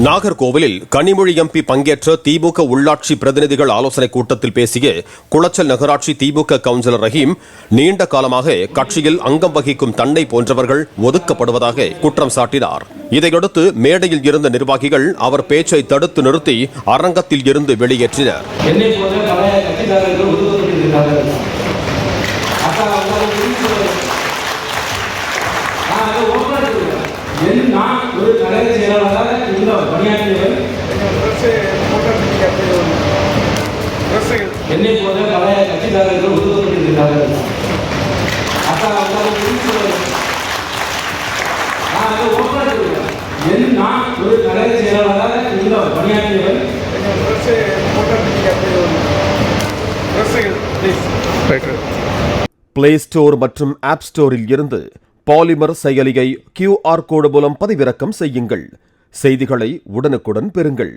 நாகர்கோவிலில் கனிமொழி எம்பி பங்கேற்ற திமுக உள்ளாட்சி பிரதிநிதிகள் ஆலோசனைக் கூட்டத்தில் பேசிய குளச்சல் நகராட்சி திமுக கவுன்சிலர் ரஹீம், நீண்ட காலமாக கட்சியில் அங்கம் வகிக்கும் தன்னை போன்றவர்கள் ஒதுக்கப்படுவதாக குற்றம் சாட்டினார். இதையடுத்து மேடையில் இருந்த நிர்வாகிகள் அவர் பேச்சை தடுத்து நிறுத்தி அரங்கத்தில் இருந்து வெளியேற்றினர். நான் ஒரு கழக செயலாளராக இந்த பணியாற்றியவர் என்னை போன்ற பழைய கட்சிக்காரர்கள் ஒதுக்கப்பட்டிருக்கிறார்கள். நான் ஒரு கழக செயலாளராக இந்த பணியாற்றியவர் பிளே ஸ்டோர் மற்றும் ஆப் ஸ்டோரில் இருந்து பாலிமர் செயலியை QR கோடு மூலம் பதிவிறக்கம் செய்யுங்கள். செய்திகளை உடனுக்குடன் பெறுங்கள்.